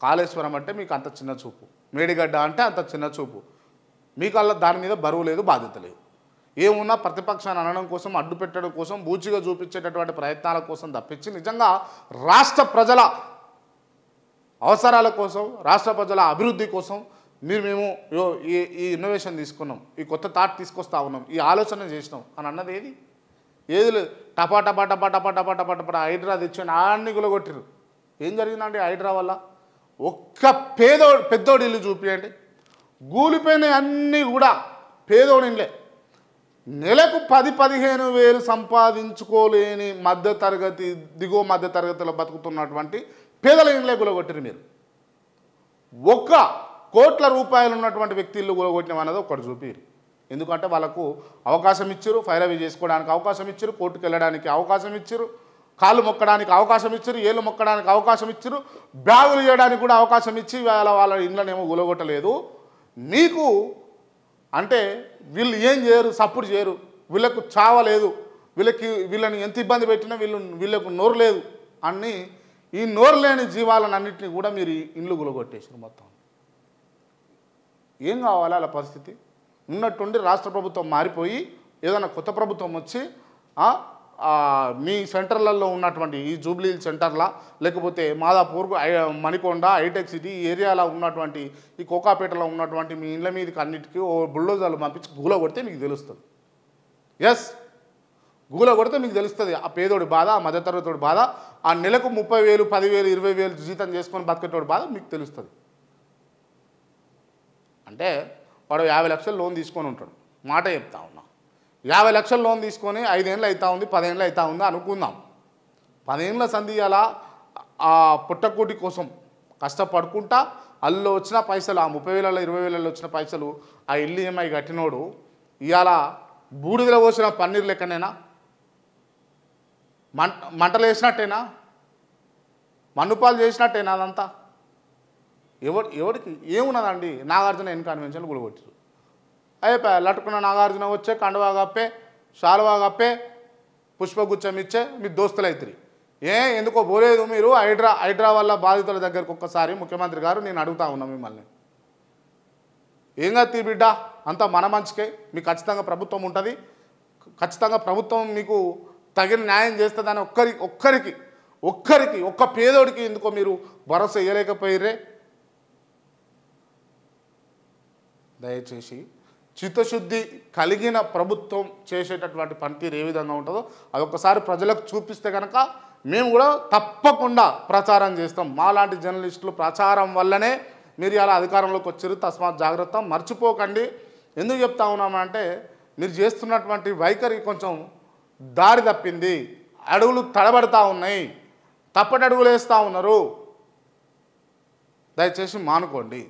కాళేశ్వరం అంటే మీకు అంత చిన్న చూపు, మేడిగడ్డ అంటే అంత చిన్న చూపు, మీకు అలా దాని మీద బరువు లేదు, బాధ్యత లేదు. ఏమున్నా ప్రతిపక్షాన్ని అనడం కోసం, అడ్డు పెట్టడం కోసం, బూచిగా చూపించేటటువంటి ప్రయత్నాల కోసం తప్పించి నిజంగా రాష్ట్ర ప్రజల అవసరాల కోసం, రాష్ట్ర ప్రజల అభివృద్ధి కోసం మేము ఈ ఇన్నోవేషన్ తీసుకున్నాం, ఈ కొత్త థాట్ తీసుకొస్తా ఉన్నాం, ఈ ఆలోచన చేసినాం అని అన్నది ఏది లేదు. టపా టపా టపా టపా టపా టపా టపా హైడ్రా తెచ్చాను అన్ని గులగొట్టిరు. ఏం జరిగిందండి హైడ్రా వల్ల? ఒక్క పెద్దోడి ఇల్లు చూపించండి, గూలిపోయిన అన్నీ కూడా పేదోడి ఇళ్ళే. నెలకు 10-15 వేలు సంపాదించుకోలేని మధ్యతరగతి, దిగువ మధ్యతరగతిలో బతుకుతున్నటువంటి పేదల ఇళ్ళే గులగొట్టిరు మీరు. ఒక్క కోట్ల రూపాయలు ఉన్నటువంటి వ్యక్తి ఇల్లు గులగొట్టిన అన్నది ఒకటి చూపిరు. ఎందుకంటే వాళ్ళకు అవకాశం ఇచ్చారు, ఫైర్ అవి చేసుకోవడానికి అవకాశం ఇచ్చారు, కోర్టుకు వెళ్ళడానికి అవకాశం ఇచ్చారు, కాళ్ళు మొక్కడానికి అవకాశం ఇచ్చారు, ఏళ్ళు మొక్కడానికి అవకాశం ఇచ్చారు, బ్యాగులు చేయడానికి కూడా అవకాశం ఇచ్చి వాళ్ళ ఇండ్లనేమో గులగొట్టలేదు. మీకు అంటే వీళ్ళు ఏం చేయరు, సపోర్ట్ చేయరు, వీళ్ళకు చావలేదు, వీళ్ళని ఎంత ఇబ్బంది పెట్టినా వీళ్ళకు నోరు లేదు అని ఈ నోరు లేని జీవాలను అన్నింటినీ కూడా మీరు ఇండ్లు గులగొట్టేసారు మొత్తం. ఏం కావాలి అలా పరిస్థితి? ఉన్నట్టుండి రాష్ట్ర ప్రభుత్వం మారిపోయి ఏదైనా కొత్త ప్రభుత్వం వచ్చి మీ సెంటర్లలో ఉన్నటువంటి ఈ జూబ్లీ సెంటర్లా, లేకపోతే మాదాపూర్, మణికొండ, హైటెక్ సిటీ ఈ ఏరియాలో ఉన్నటువంటి ఈ కోకాపేటలో ఉన్నటువంటి మీ ఇళ్ళ మీదకి అన్నిటికీ ఓ బుల్డోజర్లు పంపించి గూల కొడితే మీకు తెలుస్తుంది. ఎస్, గూల కొడితే మీకు తెలుస్తుంది ఆ పేదోడి బాధ, ఆ మధ్యతరగతోడి బాధ, ఆ నెలకు 30,000, 10,000, 20,000 జీతం చేసుకొని బతికేటోడి బాధ మీకు తెలుస్తుంది. అంటే వాడు 50 లక్షలు లోన్ తీసుకొని ఉంటాడు, మాట చెప్తా ఉన్నా. 50 లక్షలు లోన్ తీసుకొని 5 ఏళ్ళు అవుతా ఉంది, 10 ఏళ్ళు అవుతా ఉంది అనుకుందాం. 10 ఏళ్ళ సంధి అలా ఆ పుట్టకూటి కోసం కష్టపడుకుంటా అల్లు వచ్చిన పైసలు, ఆ 30,000, 20,000 వచ్చిన పైసలు ఆ ఇల్లు ఈఎంఐ కట్టినోడు ఇవాళ బూడిదలో పోసిన పన్నీర్ లెక్కనేనా? మంటలు వేసినట్టేనా? మన్నుపాలు చేసినట్టేనా? అదంతా ఎవరికి ఏమున్నదండి? నాగార్జున ఇన్కన్వెన్షన్ గులగొట్టారు. అయిపోయా, లట్టుకున్న నాగార్జున వచ్చే కండువా కప్పే, శాలువా కప్పే, పుష్పగుచ్చం ఇచ్చే మీ దోస్తులు అవుతారు. ఎందుకో పోలేదు మీరు హైడ్రా వల్ల బాధితుల దగ్గరకు? ఒక్కసారి ముఖ్యమంత్రి గారు నేను అడుగుతా ఉన్నా మిమ్మల్ని, ఏం కత్తి బిడ్డ, అంతా మన మంచికే, మీకు ఖచ్చితంగా ప్రభుత్వం ఉంటుంది, ఖచ్చితంగా ప్రభుత్వం మీకు తగిన న్యాయం చేస్తుందని ఒక్కరికి ఒక్క పేదోడికి ఎందుకో మీరు భరోసా ఇవ్వలేకపోయిర్రే? దయచేసి చిత్తశుద్ధి కలిగిన ప్రభుత్వం చేసేటటువంటి పనితీరు ఏ విధంగా ఉంటుందో అదొకసారి ప్రజలకు చూపిస్తే కనుక మేము కూడా తప్పకుండా ప్రచారం చేస్తాం. మాలాంటి జర్నలిస్టులు ప్రచారం వల్లనే మీరు ఇలా అధికారంలోకి వచ్చారు, తస్మాత్ జాగ్రత్త, మర్చిపోకండి. ఎందుకు చెప్తా ఉన్నామంటే మీరు చేస్తున్నటువంటి వైఖరి కొంచెం దారి తప్పింది, అడుగులు తడబడతా ఉన్నాయి, తప్పటి అడుగులు వేస్తూ ఉన్నారు. దయచేసి మానుకోండి,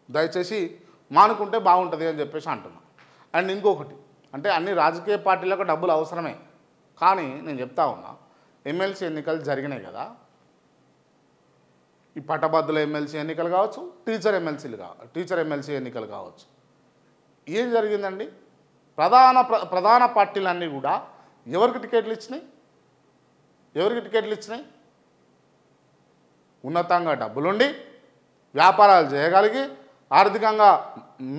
దయచేసి మానుకుంటే బాగుంటుంది అని చెప్పేసి అంటున్నాను. అండ్ ఇంకొకటి అంటే అన్ని రాజకీయ పార్టీలకు డబ్బులు అవసరమే, కానీ నేను చెప్తా ఉన్నా ఎమ్మెల్సీ ఎన్నికలు జరిగినాయి కదా, ఈ పట్టభద్రుల ఎమ్మెల్సీ ఎన్నికలు కావచ్చు, టీచర్ ఎమ్మెల్సీ ఎన్నికలు కావచ్చు. ఏం జరిగిందండి? ప్రధాన పార్టీలన్నీ కూడా ఎవరికి టికెట్లు ఇచ్చినాయి? ఉన్నతంగా డబ్బులుండి వ్యాపారాలు చేయగలిగి ఆర్థికంగా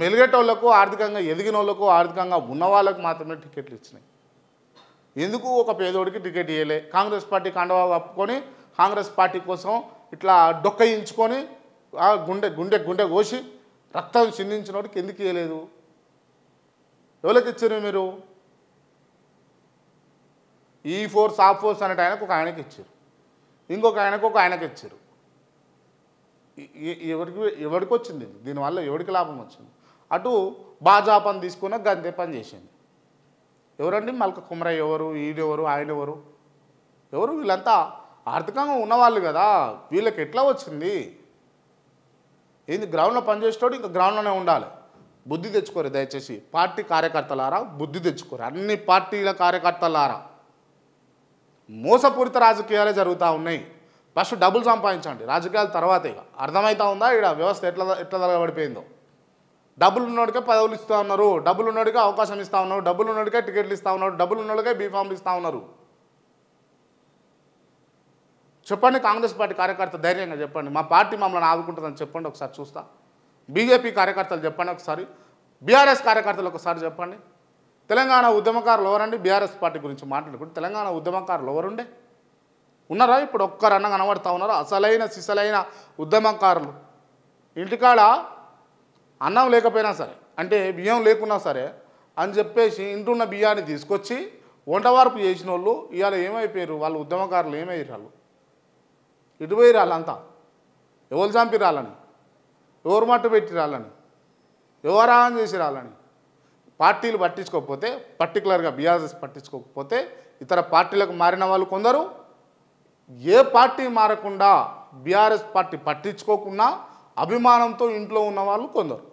మెలిగేటోళ్లకు, ఆర్థికంగా ఎదిగిన వాళ్ళకు, ఆర్థికంగా ఉన్న వాళ్ళకు మాత్రమే టికెట్లు ఇచ్చినాయి. ఎందుకు ఒక పేదోడికి టికెట్ ఇవ్వలే? కాంగ్రెస్ పార్టీ కండవా కప్పుకొని కాంగ్రెస్ పార్టీ కోసం ఇట్లా డొక్కయించుకొని గుండె కోసి రక్తం చిందించినోడికి ఎందుకు ఇవ్వలేదు? ఎవరికి ఇచ్చారు మీరు? ఈ ఫోర్స్ ఆ ఫోర్స్ అనేట ఆయనకు ఒక ఆయనకి ఇచ్చారు, ఇంకొక ఆయనకి ఇచ్చారు. ఎవరికి వచ్చింది దీనివల్ల? ఎవరికి లాభం వచ్చింది? అటు భాజపాను తీసుకున్న గంతే పని చేసింది. ఎవరండి? మల్క కుమరయ్య ఎవరు? ఈడెవరు? ఆయనెవరు? వీళ్ళంతా ఆర్థికంగా ఉన్నవాళ్ళు కదా, వీళ్ళకి ఎట్లా వచ్చింది? ఏంది గ్రౌండ్లో పనిచేసేటోడు ఇంకా గ్రౌండ్లోనే ఉండాలి. బుద్ధి తెచ్చుకోరు దయచేసి పార్టీ కార్యకర్తలారా, బుద్ధి తెచ్చుకోరు. అన్ని పార్టీల కార్యకర్తలారా, మోసపూరిత రాజకీయాలే జరుగుతూ ఉన్నాయి. ఫస్ట్ డబ్బులు సంపాదించండి, రాజకీయాల తర్వాతే. అర్థమవుతా ఉందా ఇక్కడ వ్యవస్థ ఎట్లా తగలబడిపోయిందో? డబ్బులు ఉన్నోడికే పదవులు ఇస్తూ ఉన్నారు, డబ్బులు ఉన్నోడికే అవకాశం ఇస్తూ ఉన్నారు, డబ్బులు ఉన్నోడికే టికెట్లు ఇస్తూ ఉన్నారు, డబ్బులు ఉన్నోడికే బీఫామ్లు ఇస్తూ ఉన్నారు. చెప్పండి, కాంగ్రెస్ పార్టీ కార్యకర్త ధైర్యంగా చెప్పండి, మా పార్టీ మమ్మల్ని ఆదుకుంటుందని చెప్పండి ఒకసారి చూస్తా. బీజేపీ కార్యకర్తలు చెప్పండి ఒకసారి, బీఆర్ఎస్ కార్యకర్తలు ఒకసారి చెప్పండి. తెలంగాణ ఉద్యమకారులు ఎవరండి? బీఆర్ఎస్ పార్టీ గురించి మాట్లాడుకుంటే తెలంగాణ ఉద్యమకారులు ఎవరుండే ఉన్నారా? ఇప్పుడు ఒక్కరన్న కనబడతా ఉన్నారా? అసలైన సిసలైన ఉద్యమకారులు ఇంటికాడ అన్నం లేకపోయినా సరే, అంటే బియ్యం లేకున్నా సరే అని చెప్పేసి ఇంటున్న బియ్యాన్ని తీసుకొచ్చి వంటవార్పు చేసిన వాళ్ళు ఇవాళ ఏమైపోయారు? వాళ్ళు ఉద్యమకారులు ఏమయ్యారు? వాళ్ళు ఇటుపోయి రాళ్ళంతా ఎవరు చంపి రాళ్ళని, ఎవరు మట్టు పెట్టి రాళ్ళని, ఎవరాహం చేసి రాళ్ళని పార్టీలు పట్టించుకోకపోతే, పర్టికులర్గా బీఆర్ఎస్ పట్టించుకోకపోతే ఇతర పార్టీలకు మారిన వాళ్ళు కొందరు, ఏ పార్టీ మారకుండా బీఆర్ఎస్ పార్టీ పట్టించుకోకుండా అభిమానంతో ఇంట్లో ఉన్న వాళ్ళు కొందరు.